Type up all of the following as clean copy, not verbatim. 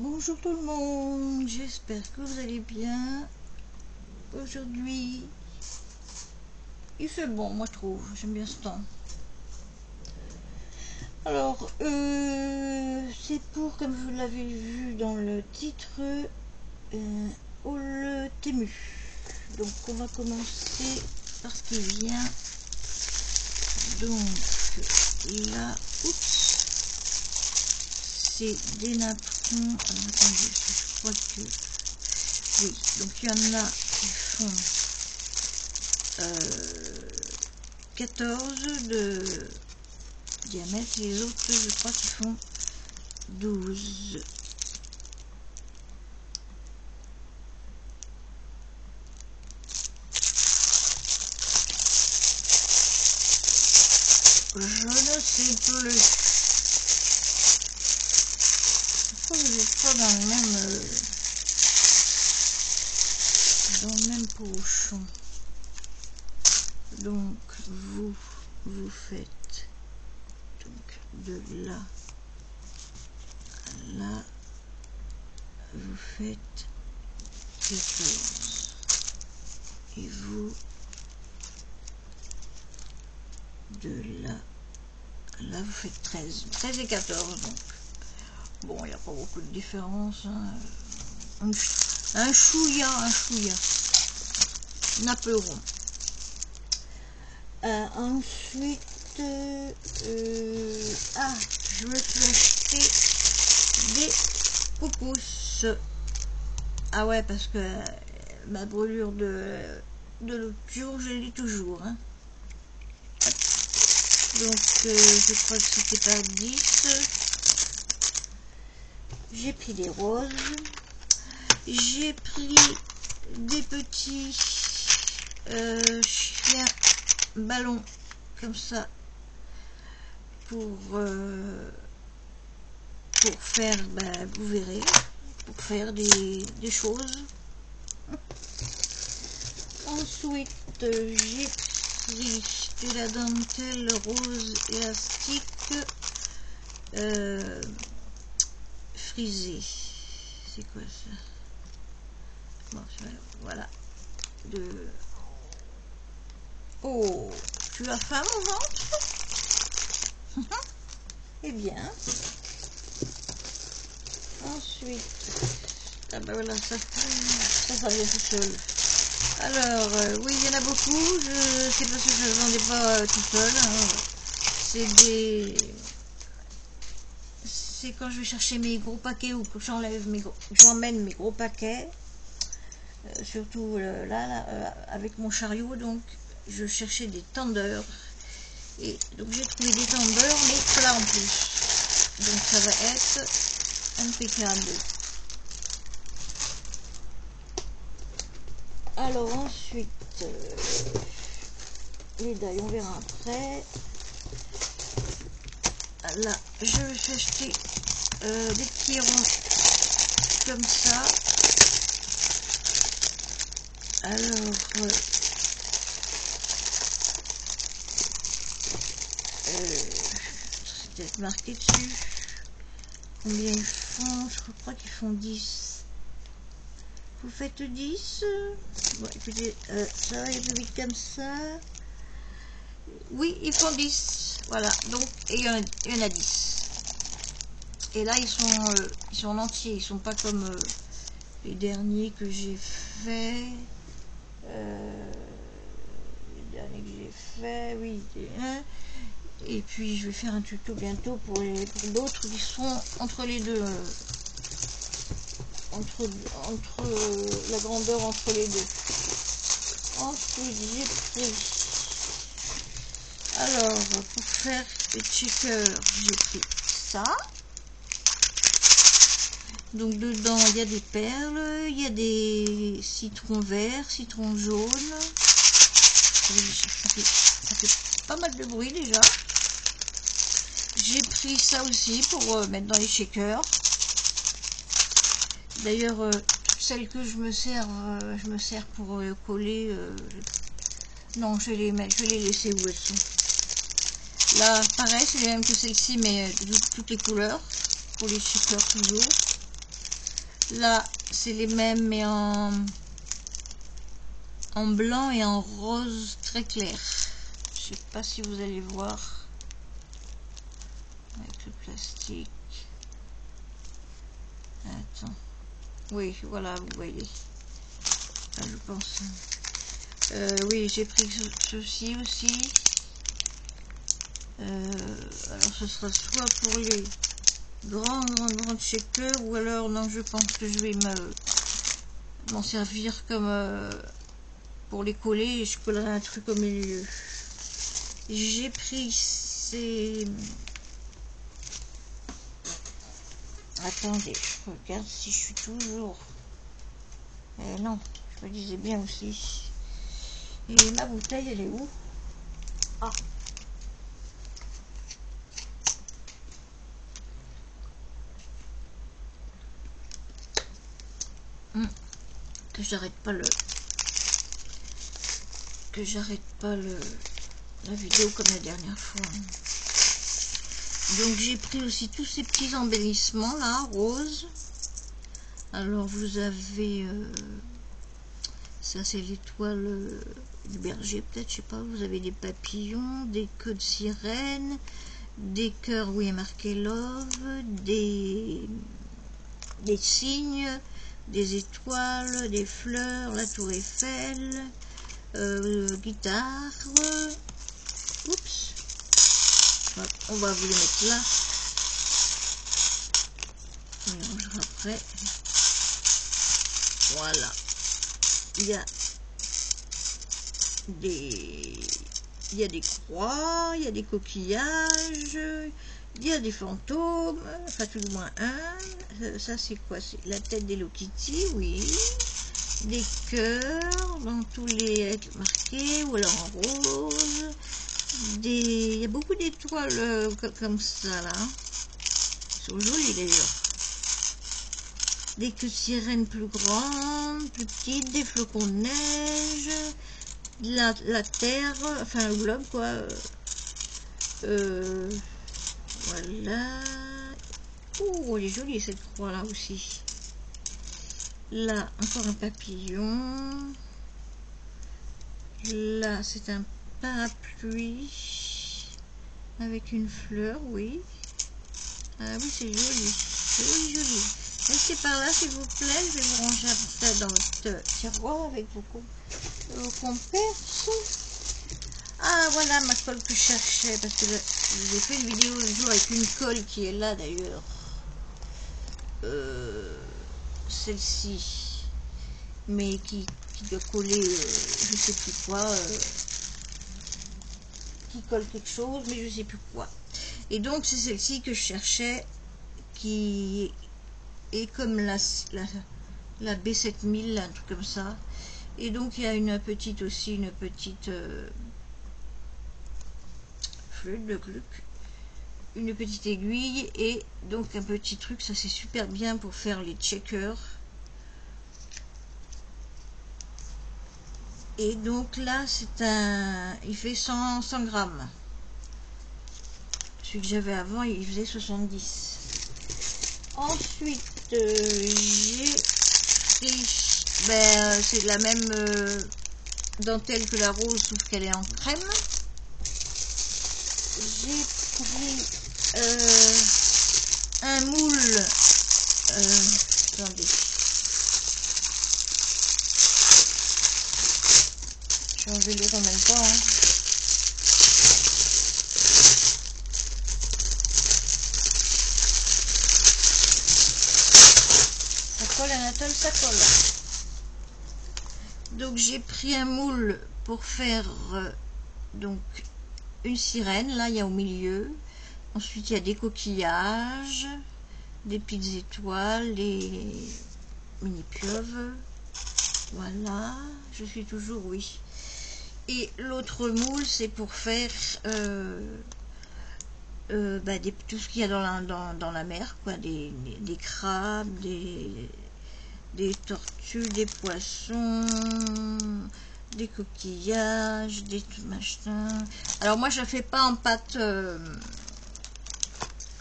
Bonjour tout le monde, j'espère que vous allez bien. Aujourd'hui, il fait bon, moi je trouve, j'aime bien ce temps. Alors, c'est pour, comme vous l'avez vu dans le titre, le Temu. Donc on va commencer par ce qui vient. Donc là, oups, c'est des napperons. Alors, attendez, je crois que oui. Donc il y en a qui font 14 de diamètre, et les autres, je crois qu'ils font 12. Je ne sais plus. Pourquoi vous n'êtes pas dans le même pochon? Donc vous faites donc de là à là, vous faites 14 et vous de là à là vous faites 13 et 14. Donc bon, il n'y a pas beaucoup de différence, hein. un chouïa, napperon. Ensuite, je me suis acheté des poupousses. Ah ouais, parce que ma brûlure de l'autre jour, je l'ai toujours, hein. Donc je crois que c'était pas 10. J'ai pris des roses. J'ai pris des petits chiens ballons comme ça pour faire, vous verrez, pour faire des choses. Ensuite, j'ai pris de la dentelle rose élastique frisée. C'est quoi ça? Bon, voilà. Oh, tu as faim au ventre? Eh bien. Ensuite, ah ben voilà, ça vient tout seul. Alors, oui, il y en a beaucoup. C'est parce que je ne vendais pas tout seul, hein. C'est quand je vais chercher mes gros paquets ou que j'emmène mes gros paquets. Surtout là, avec mon chariot, donc je cherchais des tendeurs. Et donc j'ai trouvé des tendeurs, mais là en plus. Donc ça va être impeccable. Alors ensuite, les dailles, on verra après. Là, je me suis acheté des petits ronds comme ça. Alors, c'est peut-être marqué dessus. Combien ils font? Je crois qu'ils font 10. Vous faites 10? Bon, écoutez, ça va aller plus vite comme ça. Oui, ils font 10. Voilà, donc, et il y en a 10. Et là, ils sont en entier. Ils sont pas comme les derniers que j'ai fait. Les derniers que j'ai fait, oui. Et puis, je vais faire un tuto bientôt pour d'autres qui sont entre les deux. Entre la grandeur entre les deux. Ensuite, j'ai pris, alors pour faire les checkers, j'ai pris ça. Donc dedans il y a des perles, il y a des citrons verts, citrons jaunes. Ça fait pas mal de bruit déjà. J'ai pris ça aussi pour mettre dans les shakers. D'ailleurs, celle que je me sers pour coller. Non, je vais les laisser où elles sont. Là, pareil, c'est les mêmes que celle-ci, mais de toutes les couleurs. Pour les shakers toujours. Là, c'est les mêmes, mais en blanc et en rose très clair. Je sais pas si vous allez voir avec le plastique. Attends. Oui, voilà, vous voyez. Là, je pense. Oui, j'ai pris ceci aussi. Alors, ce sera soit pour les grandes shakers, ou alors, non, je pense que je vais m'en servir comme pour les coller, et je collerai un truc au milieu. J'ai pris ces... Attendez, je regarde si je suis toujours... non, je me disais bien aussi. Et ma bouteille, elle est où? Ah, que j'arrête pas la vidéo comme la dernière fois. Donc j'ai pris aussi tous ces petits embellissements là, roses. Alors vous avez ça, c'est l'étoile du berger, peut-être, je sais pas. Vous avez des papillons, des queues de sirène, des cœurs où il y a marqué love, des cygnes, des étoiles, des fleurs, la tour Eiffel, guitare. Oups, on va vous les mettre là. On mélangera après. Voilà. Il y a des croix, il y a des coquillages, il y a des fantômes, enfin tout du moins un. Ça c'est quoi? C'est la tête d'Hello Kitty, oui. Des cœurs dans tous les lettres marquées, ou alors en rose. Il y a beaucoup d'étoiles comme ça là. Ils sont jolis d'ailleurs. Des queues de sirène plus grandes, plus petites, des flocons de neige, la terre, enfin le globe quoi. Voilà. Oh, elle est jolie cette croix là aussi. Là, encore un papillon. Là, c'est un parapluie avec une fleur, oui. Ah oui, c'est joli. Joli, joli. Restez par là, s'il vous plaît. Je vais vous ranger ça dans votre tiroir avec vos comperses. Ah, voilà ma colle que je cherchais. Parce que j'ai fait une vidéo le jour avec une colle qui est là d'ailleurs. Celle-ci. Mais qui doit coller, je sais plus quoi. Qui colle quelque chose, mais je sais plus quoi. Et donc, c'est celle-ci que je cherchais. Qui est comme la B7000, un truc comme ça. Et donc il y a une petite flûte de Gluck, une petite aiguille et donc un petit truc. Ça c'est super bien pour faire les checkers. Et donc là c'est il fait 100 grammes. Celui que j'avais avant il faisait 70. Ensuite j'ai pris, c'est la même dentelle que la rose, sauf qu'elle est en crème. J'ai pris un moule. Attendez. Je vais enlever l'autre en même temps. Hein. Ça colle, Anatole, ça colle. Donc j'ai pris un moule pour faire donc une sirène. Là il y a au milieu. Ensuite il y a des coquillages, des petites étoiles, des mini pieuvres. Voilà, je suis toujours oui. Et l'autre moule c'est pour faire tout ce qu'il y a dans la mer, quoi, des crabes, des tortues, des poissons, des coquillages, des machins. Alors moi je ne fais pas en pâte,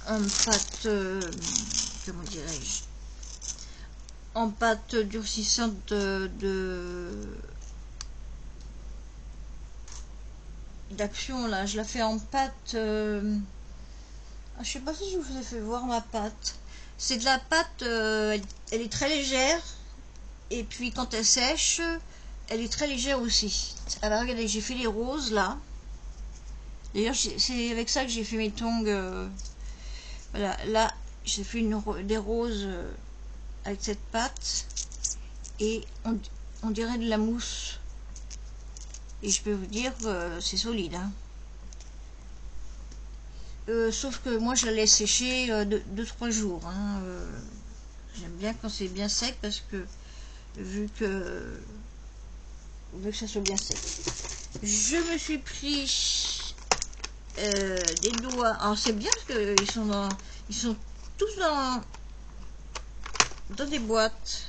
comment dirais-je, en pâte durcissante d'action là. Je la fais en pâte. Je sais pas si je vous ai fait voir ma pâte. C'est de la pâte, elle est très légère. Et puis quand elle sèche, elle est très légère aussi. Alors regardez, j'ai fait les roses là. D'ailleurs, c'est avec ça que j'ai fait mes tongs. Voilà, là, j'ai fait des roses avec cette pâte. Et on dirait de la mousse. Et je peux vous dire que c'est solide. Hein. Sauf que moi, je la laisse sécher 2-3 jours. Hein. J'aime bien quand c'est bien sec parce que vu que ça soit bien sec. Je me suis pris des doigts. Alors c'est bien parce que ils sont tous dans des boîtes.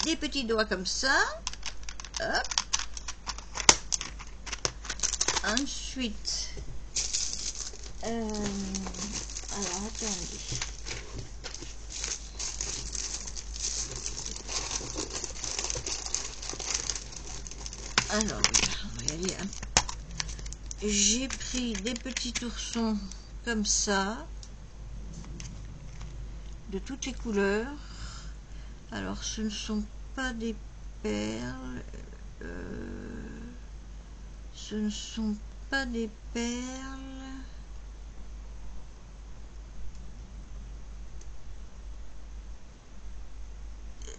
Des petits doigts comme ça. Hop. Ensuite, alors attendez. Alors, on va y aller. J'ai pris des petits oursons comme ça, de toutes les couleurs. Alors, ce ne sont pas des perles. Ce ne sont pas des perles.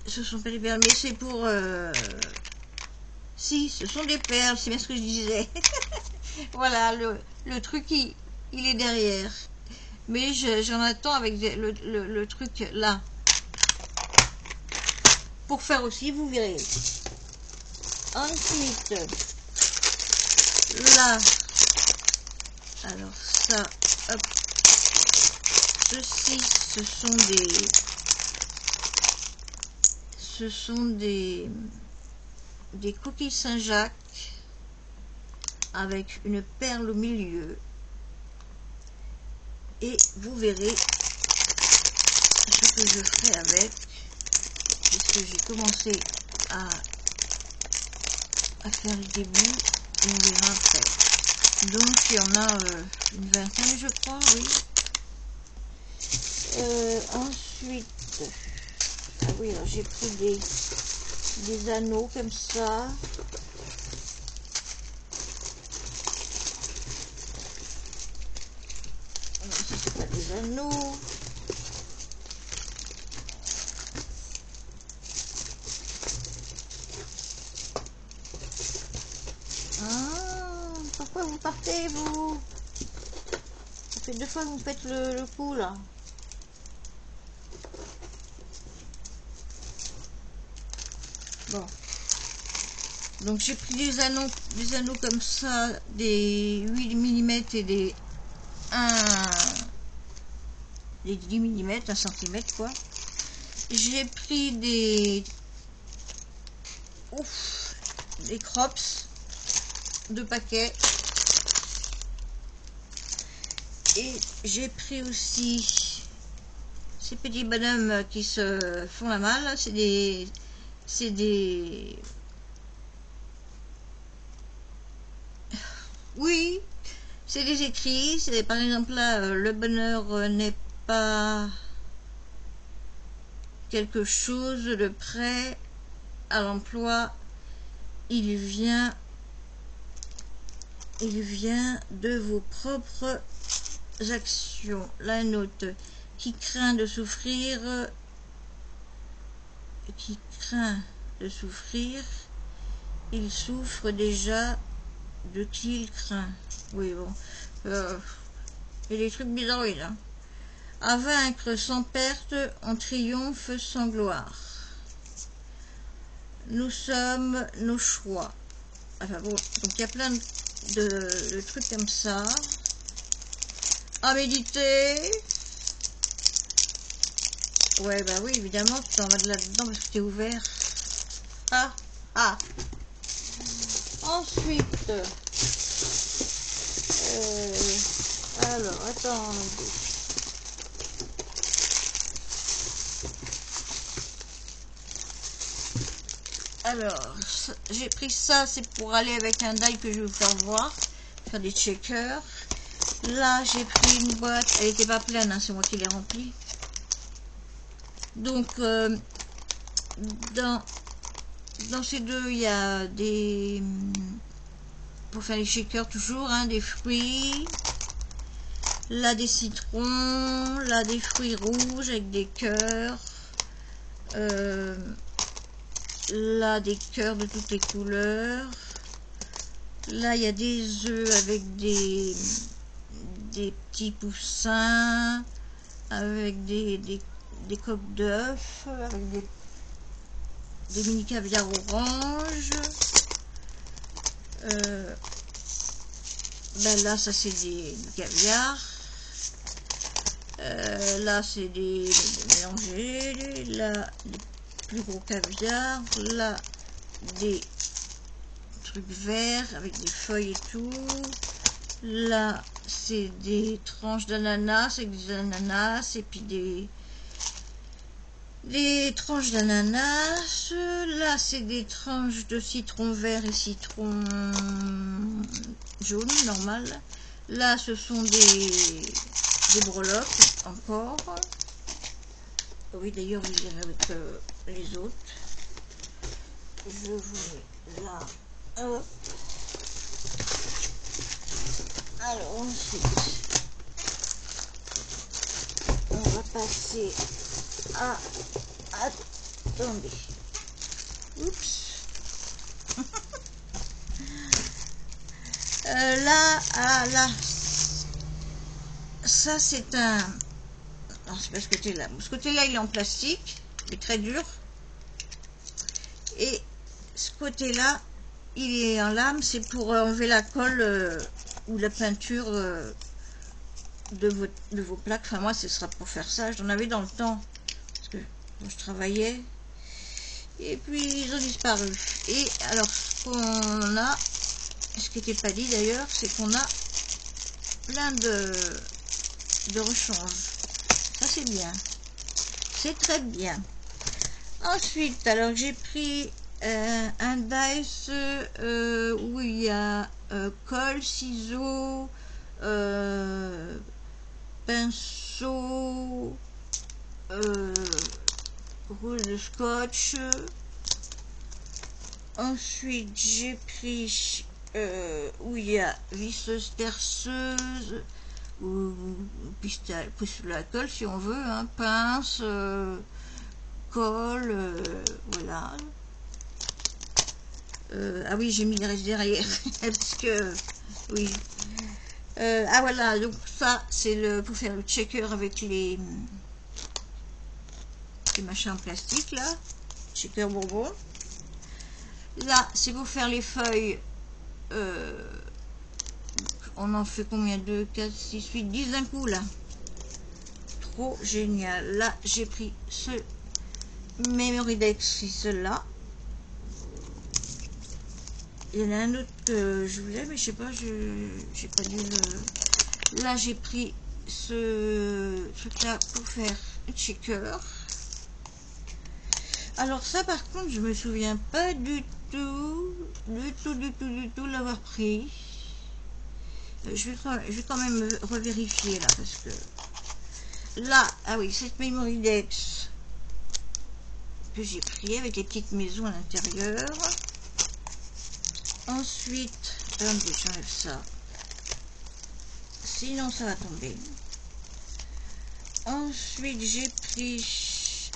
Ce sont pas des perles, mais c'est pour... Si, ce sont des perles, c'est bien ce que je disais. Voilà, le truc, il est derrière. Mais j'en attends avec le truc là. Pour faire aussi, vous verrez. Ensuite, là. Alors ça, hop. Ceci, ce sont des coquilles Saint-Jacques avec une perle au milieu. Et vous verrez ce que je ferai avec, puisque j'ai commencé à faire le début et on verra après. Donc il y en a une vingtaine, je crois, oui. Ensuite, ah oui, alors j'ai pris des anneaux comme ça. Si c'est pas des anneaux. Ah, pourquoi vous partez, vous? Ça fait 2 fois que vous faites le coup, là. Bon. Donc j'ai pris des anneaux comme ça, des 8 mm et des 10 mm, 1 cm quoi. J'ai pris des crops de paquets. Et j'ai pris aussi ces petits bonhommes qui se font la malle. C'est des oui, c'est des écrits. C'est par exemple là, le bonheur n'est pas quelque chose de prêt à l'emploi. Il vient de vos propres actions. La note qui craint de souffrir, il souffre déjà de qui il craint. Oui, bon. Il y a des trucs bizarres là. À vaincre sans perte, on triomphe sans gloire. Nous sommes nos choix. Enfin bon, donc il y a plein de trucs comme ça. À méditer. Ouais, bah oui, évidemment, tu t'en vas de là-dedans parce que t'es ouvert. Ensuite, alors, attendez. Alors, j'ai pris ça, c'est pour aller avec un die que je vais vous faire voir, faire des checkers. Là, j'ai pris une boîte, elle n'était pas pleine, hein, c'est moi qui l'ai remplie. Donc, dans ces deux, il y a des... Pour faire les shakers toujours, hein, des fruits. Là, des citrons. Là, des fruits rouges avec des cœurs. Là, des cœurs de toutes les couleurs. Là, il y a des œufs avec des petits poussins. Avec des coques d'œufs. Avec des mini caviar orange. Ben là, ça c'est du caviar. Là, c'est des mélangés. Là, des plus gros caviar. Là, des trucs verts avec des feuilles et tout. Là, c'est des tranches d'ananas avec des ananas. Et puis des tranches d'ananas. Là, c'est des tranches de citron vert et citron jaune, normal. Là, ce sont des breloques, encore. Oui, d'ailleurs, vous verrez avec les autres. Je vous mets là. Hop. Alors, ensuite, on va passer à... Attendez. Oups. Là, ça c'est un... Non, c'est pas ce côté-là. Ce côté-là, il est en plastique, il est très dur. Et ce côté-là, il est en lame, c'est pour enlever la colle ou la peinture de vos plaques. Enfin, moi, ce sera pour faire ça. J'en avais dans le temps, parce que je travaillais. Et puis, ils ont disparu. Et alors, ce qu'on a... Ce qui n'était pas dit d'ailleurs, c'est qu'on a plein de rechange. Ça c'est bien. C'est très bien. Ensuite, alors j'ai pris un dice où il y a colle, ciseaux, pinceau, rouge de scotch. Ensuite, j'ai pris où il y a visseuse perceuse ou pistolet à colle si on veut, hein, pince, colle, voilà. Ah oui, j'ai mis le reste derrière parce que oui. Ah voilà, donc ça c'est le pour faire le checker avec les machins en plastique là, checker bonbon. Là, c'est pour faire les feuilles. On en fait combien? 2, 4, 6, 8, 10 d'un coup là. Trop génial. Là, j'ai pris ce Memory Dex, c'est celui-là. Il y en a un autre que je voulais, mais je sais pas, j'ai pas dû le... Là, j'ai pris ce truc-là pour faire un checker. Alors ça, par contre, je me souviens pas du tout l'avoir pris. Je vais quand même revérifier là, parce que là, ah oui, cette Memory Dex que j'ai pris avec les petites maisons à l'intérieur. Ensuite, attendez, j'enlève ça, sinon ça va tomber. Ensuite, j'ai pris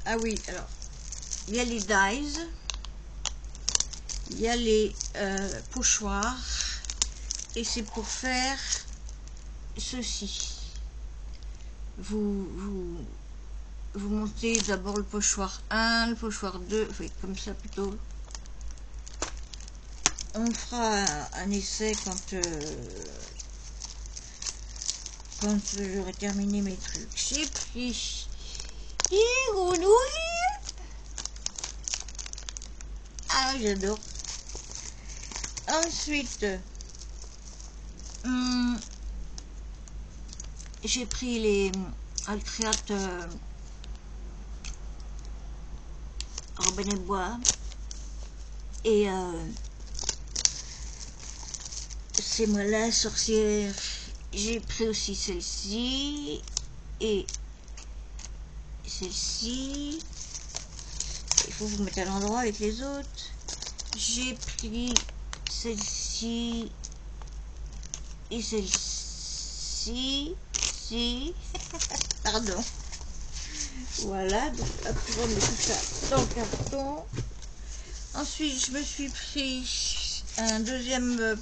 ah oui, alors il y a les dies, il y a les pochoirs, et c'est pour faire ceci. Vous montez d'abord le pochoir 1, le pochoir 2, oui, comme ça plutôt. On fera un essai quand j'aurai terminé mes trucs. J'ai pris les grenouilles. Ah, j'adore. Ensuite, j'ai pris les Altréate Robin et Bois et c'est moi la sorcière. J'ai pris aussi celle-ci et celle-ci. Il faut vous mettre à l'endroit avec les autres. J'ai pris celle-ci et celle-ci. Si. Pardon. Voilà, donc hop, je remets tout ça dans le carton. Ensuite, je me suis pris un deuxième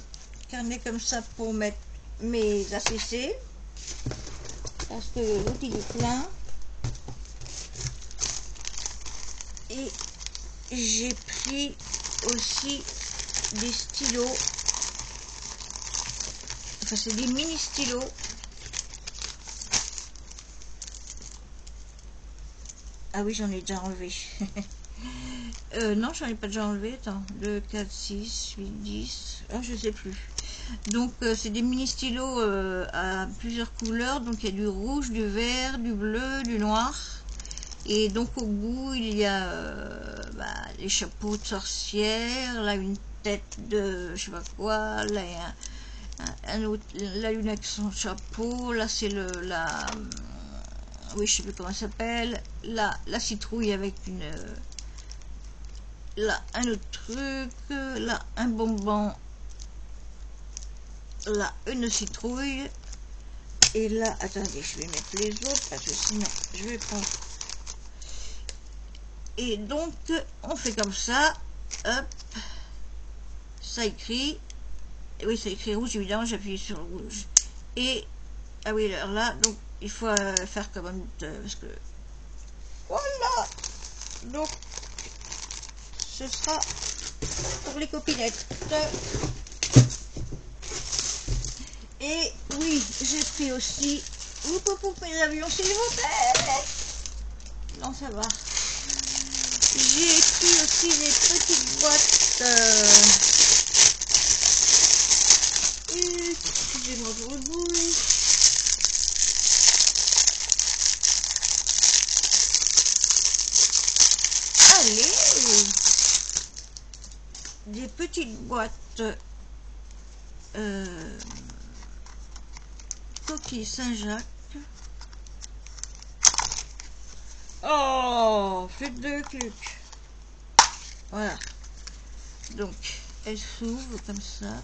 carnet comme ça pour mettre mes ACC. Parce que l'autre il est plein. Et j'ai pris aussi des stylos. Enfin, c'est des mini stylos. Ah oui, j'en ai déjà enlevé. Non, j'en ai pas déjà enlevé. Attends, 2, 4, 6, 8, 10. Ah, je sais plus. Donc, c'est des mini stylos à plusieurs couleurs. Donc, il y a du rouge, du vert, du bleu, du noir. Et donc, au bout, il y a les chapeaux de sorcière. Là, une tête de je sais pas quoi. Là, il y a un autre, la lune avec son chapeau. Là, c'est oui, je sais plus comment ça s'appelle. Là, la citrouille avec une... là, un autre truc. Là, un bonbon. Là, une citrouille. Et là, attendez, je vais mettre les autres parce que sinon, je vais prendre... Et donc, on fait comme ça. Hop. Ça écrit. Oui, ça écrit rouge, évidemment, j'appuie sur le rouge. Et... ah oui, alors là, donc, il faut faire comme un... parce que... voilà. Donc, ce sera pour les copinettes. Et oui, j'ai pris aussi... pour mes avions, s'il vous plaît. Non, ça va. J'ai pris aussi des petites boîtes. Excusez-moi pour le bruit. Allez, des petites boîtes coquilles Saint-Jacques. Oh, flûte de Gluck. Voilà. Donc, elle s'ouvre comme ça.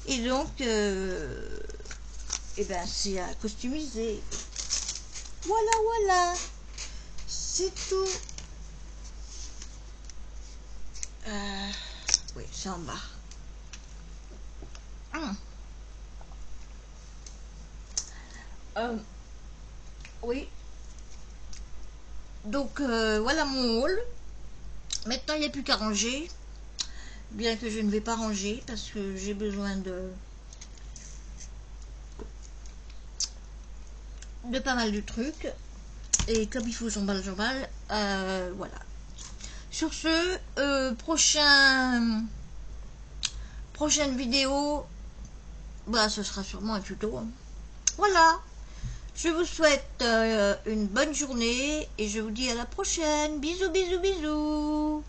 Et donc, et ben, c'est à customiser. Voilà, voilà. C'est tout. Oui, c'est en bas. Oui. Donc, voilà mon haul. Maintenant, il n'y a plus qu'à ranger. Bien que je ne vais pas ranger parce que j'ai besoin de pas mal de trucs. Et comme il faut j'emballe, voilà. Sur ce, prochaine vidéo, ce sera sûrement un tuto. Voilà. Je vous souhaite une bonne journée et je vous dis à la prochaine. Bisous, bisous, bisous.